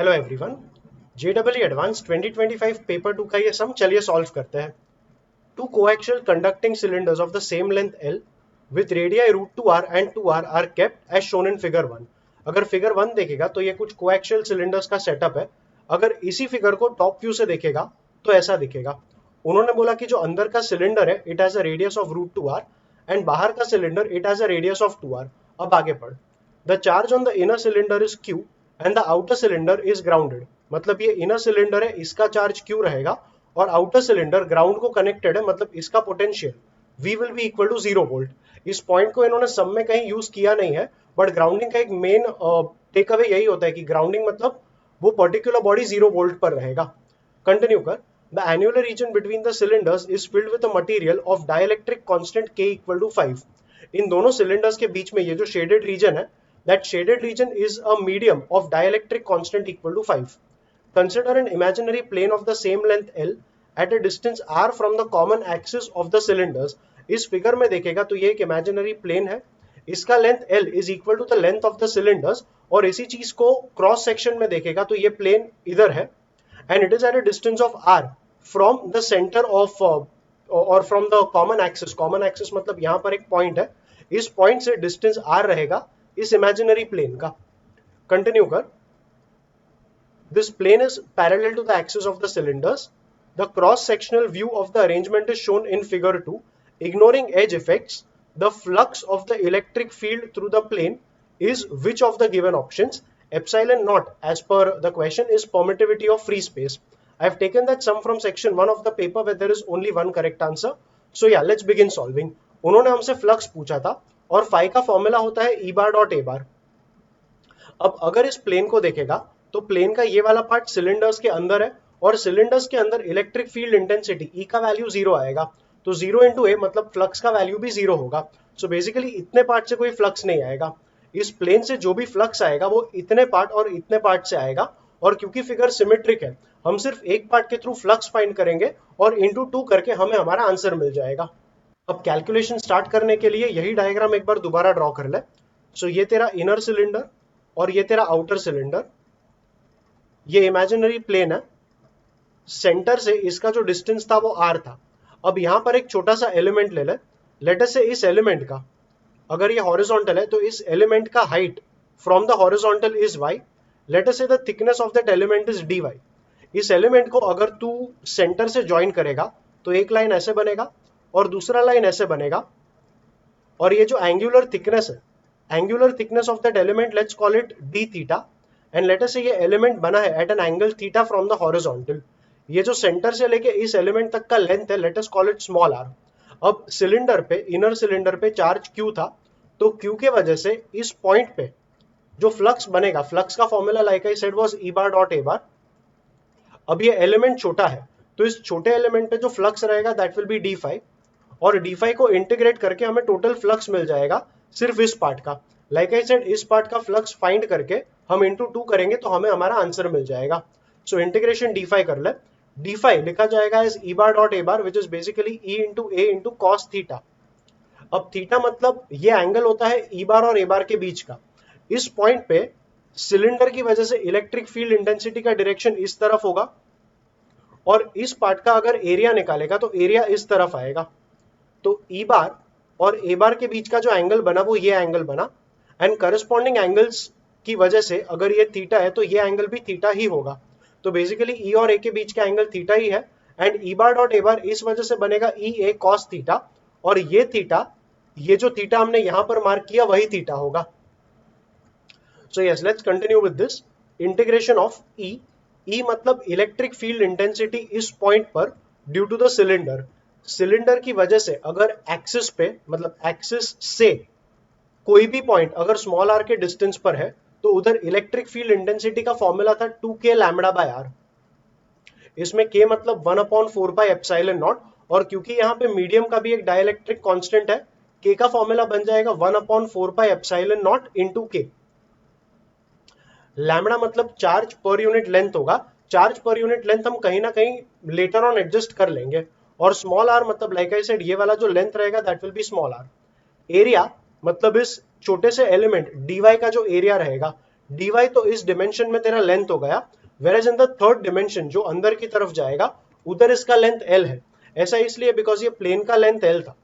Hello everyone. JW advance 2025 paper 2 का ये sum चलिए सॉल्व करते हैं। Two coaxial conducting cylinders of the same length L with radii √2r and 2r are kept as shown in figure 1। अगर figure 1 देखेगा तो ये कुछ कोएक्सियल सिलेंडर्स का सेटअप है। अगर इसी फिगर को टॉप व्यू से देखेगा तो ऐसा दिखेगा। उन्होंने बोला कि जो अंदर का सिलेंडर है it has a radius of √2r and बाहर का cylinder it has a radius of 2r। अब आगे पढ़। The charge on the inner cylinder is Q and the outer cylinder is grounded. मतलब ये इनर सिलेंडर है, इसका चार्ज Q रहेगा और आउटर सिलेंडर ग्राउंड को कनेक्टेड है, मतलब इसका potential V will be equal to 0 volt. इस पॉइंट को इन्होंने सम में कहीं यूज किया नहीं है, बट ग्राउंडिंग का एक मेन टेक अवे यही होता है कि ग्राउंडिंग मतलब वो पर्टिकुलर बॉडी 0 वोल्ट पर रहेगा। कंटिन्यू कर। The annular region between the cylinders is filled with a material of dielectric constant K equal to 5। इन दोनों सिलेंडर्स के बीच में ये जो शेडेड रीजन है, that shaded region is a medium of dielectric constant equal to 5. Consider an imaginary plane of the same length L at a distance r from the common axis of the cylinders। इस figure में देखेगा तो ये एक imaginary plane है, इसका length L is equal to the length of the cylinders, और इसी चीज को क्रॉस सेक्शन में देखेगा तो ये प्लेन इधर है and it is at a distance of r from the center of और from the common axis। common axis मतलब यहाँ पर एक पॉइंट है, इस पॉइंट से डिस्टेंस r रहेगा इस इमेजिनरी प्लेन का। कंटिन्यू कर। This plane is parallel to the axis of the cylinders. The cross sectional view of the arrangement is shown in figure 2। Ignoring edge effects the flux of the electric field through the plane is which of the given options? Epsilon naught as per the question is permittivity of free space. I have taken that sum from section 1 of the paper where there is only one correct answer. So yeah, let's begin solving. उन्होंने हमसे flux पूछा था और phi का formula होता है E bar dot A बार। अब अगर इस प्लेन को देखेगा तो प्लेन का ये वाला पार्ट सिलेंडर्स के अंदर है और सिलेंडर्स के अंदर इलेक्ट्रिक फील्ड इंटेंसिटी E का वैल्यू 0 आएगा, तो 0 इंटू A मतलब फ्लक्स का वैल्यू भी 0 होगा। सो बेसिकली इतने पार्ट से कोई फ्लक्स नहीं आएगा। इस प्लेन से जो भी फ्लक्स आएगा वो इतने पार्ट और इतने पार्ट से आएगा, और क्योंकि फिगर सिमेट्रिक है हम सिर्फ एक पार्ट के थ्रू फ्लक्स फाइंड करेंगे और इंटू 2 करके हमें हमारा आंसर मिल जाएगा। अब कैलकुलेशन स्टार्ट करने के लिए यही डायग्राम एक बार दोबारा ड्रॉ कर ले। सो ये तेरा इनर सिलेंडर और ये तेरा आउटर सिलेंडर, ये इमेजिनरी प्लेन है, सेंटर से इसका जो डिस्टेंस था वो r था। अब यहां पर एक छोटा सा एलिमेंट ले ले, लेट अस से इस एलिमेंट का, अगर ये हॉरिजॉन्टल है तो इस एलिमेंट का height from the horizontal is y। Let us say the thickness of that element is dy। इस एलिमेंट को अगर तू सेंटर से ज्वाइन करेगा तो एक लाइन ऐसे बनेगा और दूसरा लाइन ऐसे बनेगा, और ये जो एंगुलर थिकनेस है, angular thickness of that element let's call it d theta, and let us say ये एलिमेंट बना है at an angle theta from the horizontal. ये जो सेंटर से लेके इस एलिमेंट तक का लेंथ है, let us call it small r। अब सिलेंडर पे, इनर सिलेंडर पे चार्ज Q था, तो Q के वजह से इस पॉइंट पे जो फ्लक्स बनेगा, फ्लक्स का formula like I said was E bar dot A बार। अब ये एलिमेंट छोटा है तो इस छोटे एलिमेंट पे जो फ्लक्स रहेगा that will be d phi, और d फाई को इंटीग्रेट करके हमें टोटल फ्लक्स मिल जाएगा सिर्फ इस पार्ट का। लाइक आई सेड इस पार्ट का फ्लक्स फाइंड करके हम इंटू 2 करेंगे तो हमें हमारा आंसर मिल जाएगा। सो इंटीग्रेशन d फाई कर ले। d फाई लिखा जाएगा as E bar dot A bar which is basically E into A into cos theta. अब थीटा मतलब ये एंगल होता है E बार और A बार के बीच का। इस पॉइंट पे सिलेंडर की वजह से इलेक्ट्रिक फील्ड इंटेंसिटी का डायरेक्शन इस तरफ होगा, और इस पार्ट का अगर एरिया निकालेगा तो एरिया इस तरफ आएगा। तो E बार और A बार के बीच का जो एंगल बना वो ये एंगल बना, एंड करस्पॉन्डिंग एंगल्स की वजह से अगर ये थीटा है तो ये एंगल भी थीटा ही होगा। तो बेसिकली E और A के बीच का एंगल थीटा ही है, and E bar dot A बार इस वजह से बनेगा E A cos थीटा, और ये थीटा, ये जो थीटा हमने यहां पर मार्क किया वही थीटा होगा। So yes, let's continue with this. Integration of E मतलब इलेक्ट्रिक फील्ड इंटेंसिटी इस पॉइंट पर due to the cylinder. Cylinder की वजह से अगर एक्सिस पे, मतलब एक्सिस से कोई भी पॉइंट अगर स्मॉल r के डिस्टेंस पर है तो उधर इलेक्ट्रिक फील्ड इंटेंसिटी का फॉर्मूला था 2k लैम्बडा बाय r। इसमें k मतलब 1/4 पाई एप्सिलॉन नॉट, और क्योंकि यहाँ पे मीडियम का भी एक डाइलेक्ट्रिक कांस्टेंट है, k का फॉर्मूला बन जाएगा 1/4 pi epsilon naught into k। Lambda मतलब चार्ज पर यूनिट लेंथ होगा। चार्ज पर यूनिट लेंथ हम कहीं ना कहीं लेटर ऑन एडजस्ट कर लेंगे, और स्मॉल r मतलब लाइक आई सेड ये वाला जो लेंथ रहेगा that will be small r। Area मतलब इस छोटे से एलिमेंट dy का जो एरिया रहेगा, dy तो इस डिमेंशन में तेरा लेंथ हो गया, whereas in the third dimension जो अंदर की तरफ जाएगा उधर इसका लेंथ l है। ऐसा इसलिए बिकॉज ये प्लेन का लेंथ l था।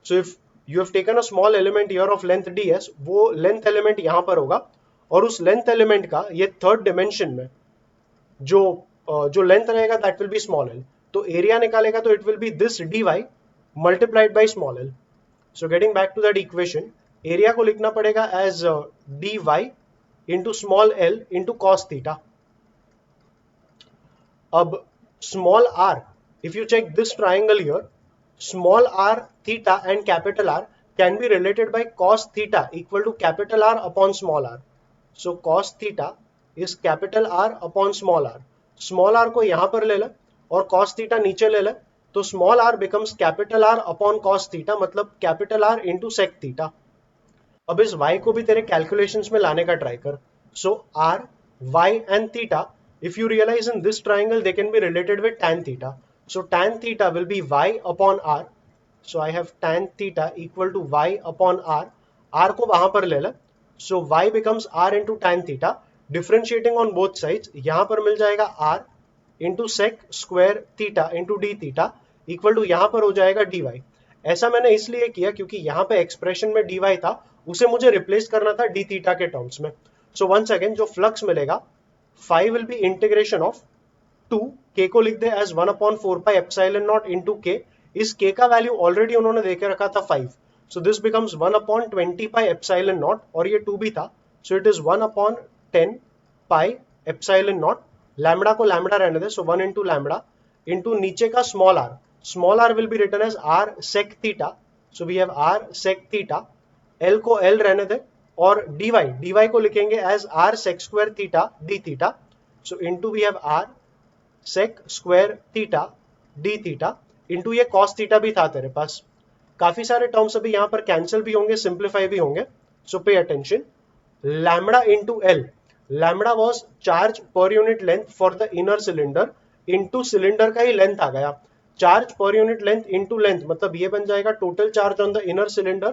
So if you have taken a small element here of length ds, वो लेंथ एलिमेंट यहां पर होगा और उस लेंथ एलिमेंट का ये थर्ड डिमेंशन में जो जो लेंथ रहेगा that will be small l। तो एरिया निकालेगा तो it will be this dy multiplied by small l। So getting back to that equation, area को लिखना पड़ेगा as dy into small l into cos theta. अब small r, if you check this triangle here, small r theta and capital R can be related by cos theta equal to capital R upon small r. So cos theta is capital R upon small r. Small r को यहां पर ले ले और cos theta नीचे ले ले, तो small r becomes capital R upon cos theta, मतलब capital R into sec theta. अब इस y को भी तेरे कैलकुलेशंस में लाने का ट्राई कर। सो r, y and theta, if you realize in this triangle they can be related with tan theta. So tan theta will be y upon r. So I have tan theta equal to y upon r. r को वहां पर ले ले, so y becomes r into tan theta. Differentiating on both sides, यहां पर मिल जाएगा r into sec square theta into d theta equal to यहां पर हो जाएगा dy। ऐसा मैंने इसलिए किया क्योंकि यहाँ पे एक्सप्रेशन में dy था, उसे मुझे रिप्लेस करना था d थीटा के टर्म्स में। सो वंस अगेन जो फ्लक्स मिलेगा 5 will be integration of 2, k को लिख दे as 1/4 pi epsilon naught into k। इस k का वैल्यू ऑलरेडी उन्होंने देके रखा था 5, so this becomes 1/20 pi epsilon naught, और ये 2 भी था, so it is 1/10 pi epsilon naught. Lambda को लैम्बडा रहने दे, सो 1 इंटू लैम्बडा इंटू नीचे का small r। Small r will be written as r sec theta. So we have r sec theta. L को L रहने दे और dy को लिखेंगे as r sec square theta d theta. So into we have r sec square theta d theta into ये cos theta भी था तेरे पास। काफी सारे टर्म्स अभी यहाँ पर कैंसिल भी होंगे, सिंप्लीफाई भी होंगे। So pay attention. Lambda into L. Lambda was charge per unit length for the inner cylinder into cylinder का ही लेंथ आ गया। Charge per unit length into length, मतलब ये बन जाएगा total charge on the inner cylinder.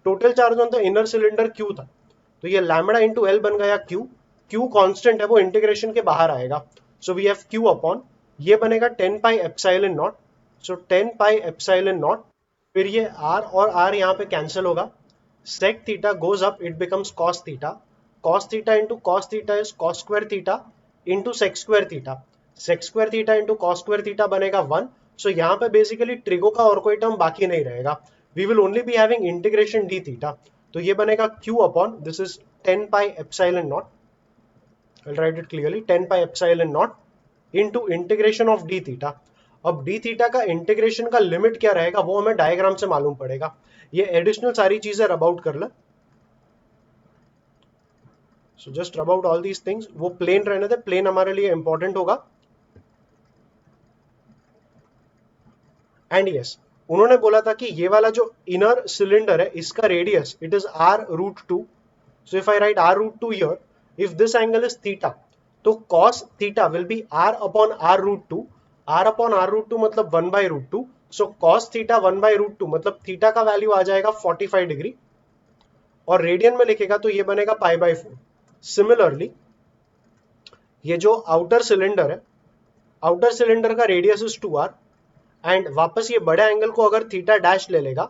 Total charge on the inner cylinder Q था, तो ये lambda into L बन गया Q। Q कांस्टेंट है, वो इंटीग्रेशन के बाहर आएगा। So we have Q upon ये बनेगा 10 pi epsilon naught. So 10 pi epsilon naught, फिर ये R और R यहाँ पे कैंसिल होगा। sec theta goes up, it becomes cos theta. cos theta into cos theta is cos square theta into sec square theta. sec square theta into cos square theta बनेगा 1। सो यहाँ पे basically trigo का और कोई term बाकी नहीं रहेगा। We will only be having integration d theta, तो ये बनेगा Q upon this is 10 pi epsilon naught. I will write it clearly, 10 pi epsilon naught into integration of d theta. अब डी थीटा का integration का limit क्या रहेगा वो हमें डायग्राम से मालूम पड़ेगा। ये एडिशनल सारी चीजें रब आउट कर ले। सो जस्ट रब आउट ऑल दीज थिंग्स। वो प्लेन रहने दे, प्लेन हमारे लिए इंपॉर्टेंट होगा। एंड यस, उन्होंने बोला था कि ये वाला जो इनर सिलेंडर है इसका radius it is r√2। So if I right r√2 here, if this angle is theta, तो cos theta will be r upon r√2। r upon r√2 मतलब 1/√2। सो cos थीटा 1/√2 मतलब थीटा का वैल्यू आ जाएगा 45 degree, और radian में लिखेगा तो ये बनेगा π/4। सिमिलरली ये जो आउटर सिलेंडर है, आउटर सिलेंडर का रेडियस इज 2r, एंड वापस ये बड़े एंगल को अगर थीटा डैश ले लेगा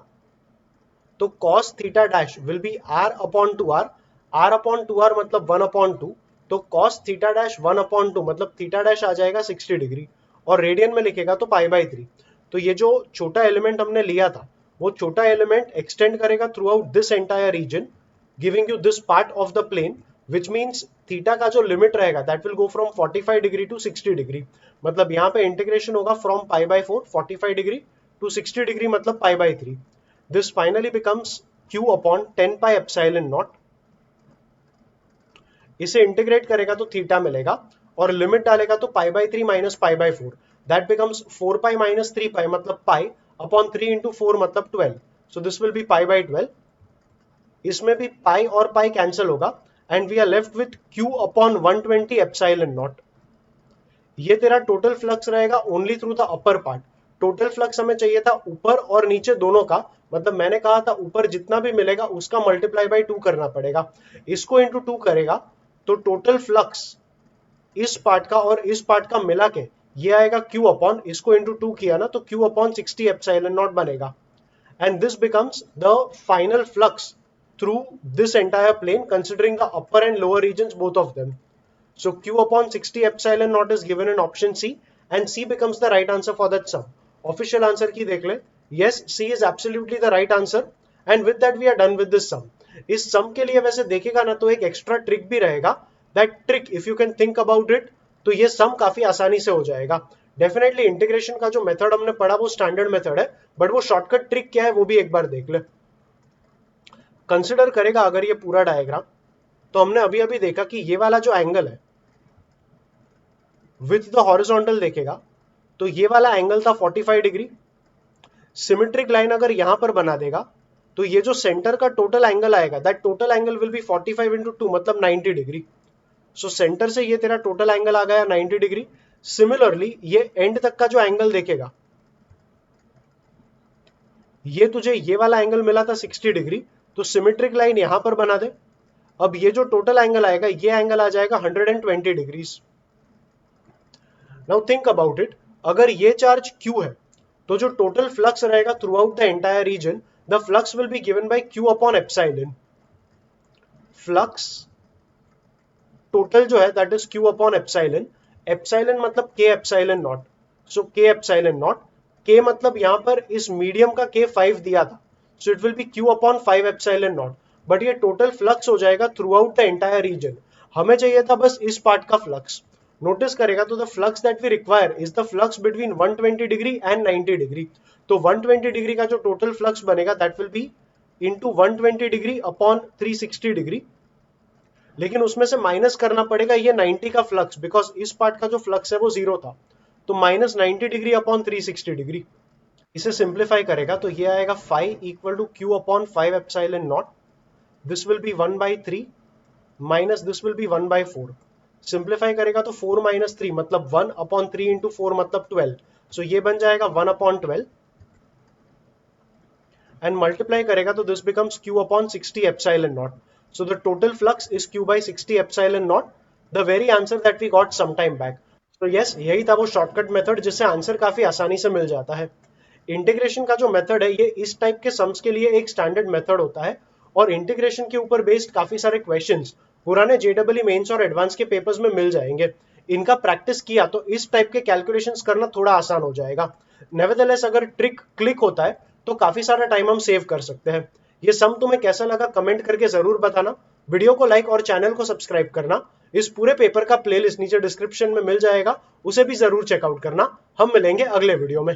तो cos theta dash will be r upon 2r। r upon 2r मतलब 1/2, तो cos थीटा डैश 1/2 मतलब थीटा डैश आ जाएगा 60 डिग्री, और रेडियन में लिखेगा तो π/3। तो ये जो छोटा एलिमेंट हमने लिया था वो छोटा एलिमेंट एक्सटेंड करेगा throughout this entire region, giving you this part of the plane, which means theta का जो लिमिट रहेगा that will go from 45 degree to 60 degree. मतलब यहाँ पे इंटीग्रेशन होगा फ्रॉम π/4 45 डिग्री टू 60 डिग्री मतलब π/3। This finally becomes Q upon 10 pi epsilon naught. इसे integrate करेगा तो थीटा मिलेगा, और लिमिट डालेगा तो π/3 minus π/4, that becomes 4 pi minus 3 pi मतलब पाई अपॉन 3 इंटू 4 मतलब 12। So this will be π/12। इसमें भी पाई और पाई कैंसिल होगा, and we are left with Q upon 120 epsilon naught. ये तेरा टोटल फ्लक्स रहेगा only through the upper part. Total flux हमें चाहिए था ऊपर और नीचे दोनों का, मतलब मैंने कहा था ऊपर जितना भी मिलेगा उसका मल्टीप्लाई बाय 2 करना पड़ेगा। इसको इंटू 2 करेगा तो टोटल फ्लक्स इस पार्ट का और इस पार्ट का मिला के ये आएगा Q अपॉन, इसको इंटू 2 किया ना तो Q अपॉन 60 एप्सिलॉन नॉट बनेगा, and this becomes the final flux through this entire plane considering the upper and lower regions both of them. So Q upon 60 epsilon naught is given in option C and C becomes the right answer for that sum. Official answer की देख ले, yes C is absolutely the right answer and with that we are done with this sum. इस sum के लिए वैसे देखेगा ना तो एक extra trick भी रहेगा, that trick if you can think about it तो ये sum काफी आसानी से हो जाएगा. डेफिनेटली इंटीग्रेशन का जो मेथड हमने पढ़ा वो स्टैंडर्ड मेथड है, बट वो शॉर्टकट ट्रिक क्या है वो भी एक बार देख ले. कंसिडर करेगा अगर ये पूरा डायग्राम, तो हमने अभी अभी देखा कि ये वाला जो एंगल है विथ द हॉरिजॉन्टल देखेगा तो ये वाला एंगल था 45 डिग्री. सिमेट्रिक लाइन अगर यहां पर बना देगा तो ये जो सेंटर का टोटल एंगल आएगा that total angle will be 45 into 2 मतलब 90 डिग्री. सो सेंटर से ये तेरा टोटल एंगल आ गया 90 डिग्री. सिमिलरली ये एंड तक का जो एंगल देखेगा, ये तुझे ये वाला एंगल मिला था 60 डिग्री, तो सिमेट्रिक लाइन यहां पर बना दे. अब ये जो टोटल एंगल आएगा ये एंगल आ जाएगा 120 degrees. Now think about it, अगर ये चार्ज Q है तो जो टोटल फ्लक्स रहेगा through out the entire reason, the flux will be given by Q upon epsilon. Flux total जो है that is Q upon epsilon. Epsilon मतलब K epsilon naught. So K epsilon not, K मतलब यहां पर इस medium का K 5 दिया था, so it will B Q upon 5 epsilon not. But ये टोटल फ्लक्स हो जाएगा through out the entire reason. हमें चाहिए था बस इस पार्ट का फ्लक्स. नोटिस करेगा तो the flux that we require is the flux between 120 degree and 90 degree. तो 120 डिग्री का जो टोटल फ्लक्स बनेगा that will be into 120 degree upon 360 degree. लेकिन उसमें से माइनस करना पड़ेगा ये 90 का फ्लक्स, बिकॉज इस पार्ट का जो फ्लक्स है वो 0 था. तो माइनस 90 डिग्री अपॉन 360 डिग्री. इसे सिंप्लीफाई करेगा तो ये आएगा phi equal to Q upon 5 epsilon naught. This will be 1/3 minus this will be 1/4. Simplify करेगा तो 4 माइनस 3 मतलब 1 अपॉन 3 इंटू 4 मतलब 12. सो ये बन जाएगा 1 अपॉन 12 एंड मल्टीप्लाई करेगा तो this becomes Q upon 60 epsilon not. So the total flux is Q by 60 epsilon naught, the very answer that we got some time back. So yes, यही था वो shortcut method जिससे answer काफी आसानी से मिल जाता है. इंटीग्रेशन का जो मेथड है ये इस टाइप के सम्स के लिए एक स्टैंडर्ड मेथड होता है और इंटीग्रेशन के ऊपर बेस्ड काफी सारे क्वेश्चंस पुराने JEE मेंस और एडवांस के पेपर्स में मिल जाएंगे. इनका प्रैक्टिस किया तो इस टाइप के कैलकुलेशंस करना थोड़ा आसान हो जाएगा. नेवरदलेस अगर ट्रिक क्लिक होता है तो काफी सारा टाइम हम सेव कर सकते हैं. ये सम तुम्हें कैसा लगा कमेंट करके जरूर बताना. वीडियो को लाइक और चैनल को सब्सक्राइब करना. इस पूरे पेपर का प्लेलिस्ट नीचे डिस्क्रिप्शन में मिल जाएगा, उसे भी जरूर चेकआउट करना. हम मिलेंगे अगले वीडियो में.